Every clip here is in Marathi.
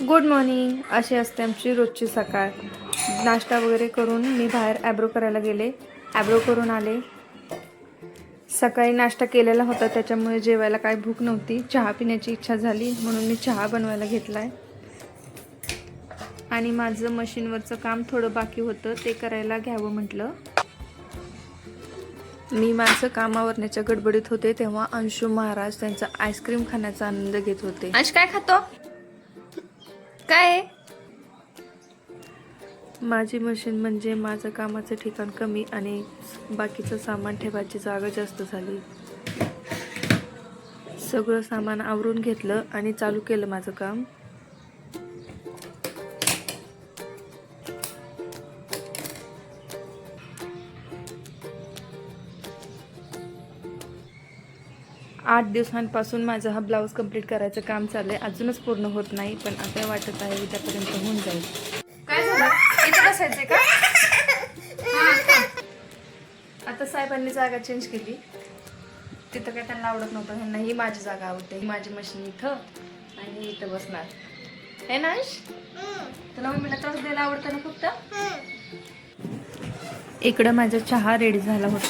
Good morning. अशी असते आमची रोजची सकाळ. नाश्ता वगैरे करून मी बाहेर ॲब्रो करायला गेले. ॲब्रो करून आले. सकाळी नाश्ता केलेला होता त्याच्यामुळे जेवायला काही भूक नव्हती. चहा पिण्याची इच्छा झाली म्हणून मी चहा बनवायला घेतला आहे. आणि माझं मशीनवरचं काम थोडं बाकी होतं ते करायला घ्यावं म्हटलं. मी माझं कामावरण्याच्या गडबडीत होते तेव्हा अंशू महाराज त्यांचा आईस्क्रीम खाण्याचा आनंद घेत होते. अंश काय खातो? काय? माझी मशीन म्हणजे माझं कामाचं ठिकाण कमी आणि बाकीचं सामान ठेवायची जागा जास्त झाली. सगळं सामान आवरून घेतलं आणि चालू केलं माझं काम. आठ दिवसांपासून माझं हा ब्लाऊज कंप्लीट करायचं काम चाललंय. अजूनच पूर्ण होत नाही पण आता वाटत आहे उद्यापर्यंत होऊन जाईल. काय झालं? इथं बसायचंय का? आता साहेबांनी जागा चेंज केली. तिथं काय त्यांना आवडत नव्हतं. ह्यांना ही माझी जागा आवडते. माझी मशीन इथं आणि इथं बसणार हे ना. तुला मम्मीला त्रास द्यायला आवडतं ना फक्त. इकडं माझा चहा रेडी झाला होता.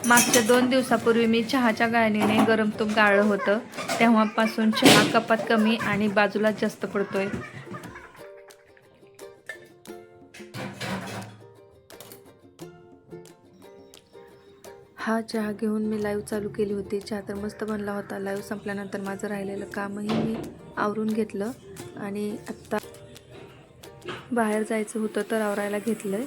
मागच्या 2 दिवसापूर्वी मी चहाच्या गाळणीने गरम तूप गाळलं होतं. तेव्हापासून चहा कपात कमी आणि बाजूला जास्त पडतोय. हा चहा घेऊन मी लाईव्ह चालू केली होती. चहा तर मस्त बनला होता. लाईव्ह संपल्यानंतर माझं राहिलेलं कामही मी आवरून घेतलं आणि आत्ता बाहेर जायचं होतं तर आवरायला घेतलंय.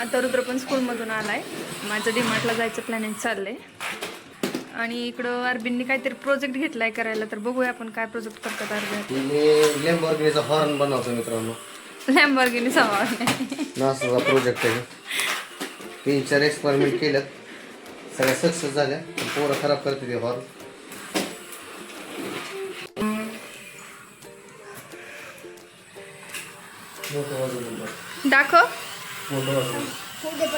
आता रुद्र पण स्कूलमधून आलाय. माझं डीमार्टला जायचं प्लॅनिंग चाललंय. आणि इकडं अरबिनने काहीतरी प्रोजेक्ट घेतलाय करायला तर बघूया आपण काय प्रोजेक्ट करतात. अरबिन लॅम्बोर्गिनीचा हॉर्न बनवतो मित्रांनो. लॅम्बोर्गिनीचा हॉर्न नासाचा प्रोजेक्ट आहे. 3-4 एक्सपेरिमेंट केलं, सगळ्या सक्सेस झाल्या. पोरं खराब करते ते हॉर्न. दाखव. प्रोजेक्ट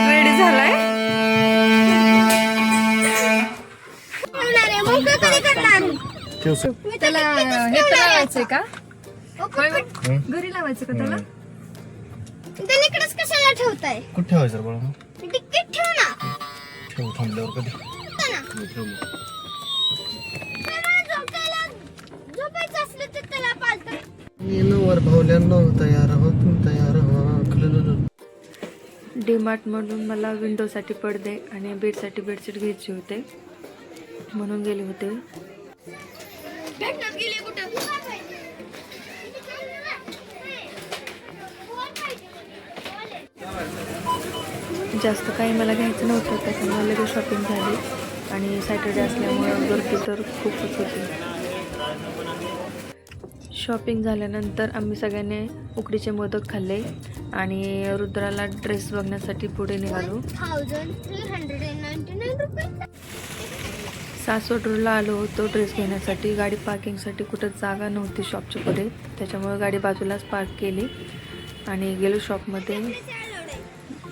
रेडी झालाय. त्याला हे लावायचंय का? घरी लावायचं का त्याला? इकडेच कशाला ठेवताय? कुठे ठेवायचं बाळा? तिकीट ठेव ना. ठेवू थांबल्यावर कधी झोपायचं असलं तर त्याला पालतं. वर भावल्यांनो तयार आहोत, तयार डीमार्ट मधून मला विंडोसाठी पडदे आणि बेडसाठी बेडशीट घ्यायचे होते म्हणून गेले होते. भेटणार गेले कुठं? जास्त काही मला घ्यायचं नव्हतं त्याच्यामुळे लगेच शॉपिंग झाली. आणि सॅटर्डे असल्यामुळं गर्दी तर खूपच होती. शॉपिंग झाल्यानंतर आम्ही सगळ्यांनी उकडीचे मोदक खाल्ले आणि रुद्राला ड्रेस बघण्यासाठी पुढे निघालो. 1399 रुपये. सासवड रोडला आलो होतो ड्रेस घेण्यासाठी. गाडी पार्किंगसाठी कुठं जागा नव्हती शॉपच्या पुढे त्याच्यामुळे गाडी बाजूलाच पार्क केली आणि गेलो शॉपमध्ये.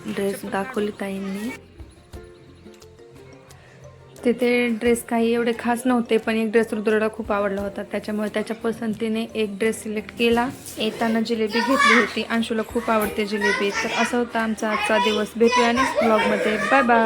ड्रेस दाखवली ताईंनी. तिथे ड्रेस काही एवढे खास नव्हते पण एक ड्रेस रुद्राला खूप आवडला होता त्याच्यामुळे त्याच्या पसंतीने एक ड्रेस सिलेक्ट केला. येताना जिलेबी घेतली होती. अंशूला खूप आवडते जिलेबी. तर असा होता आमचा आजचा दिवस. भेटूया नेक्स्ट ब्लॉगमध्ये. Bye bye.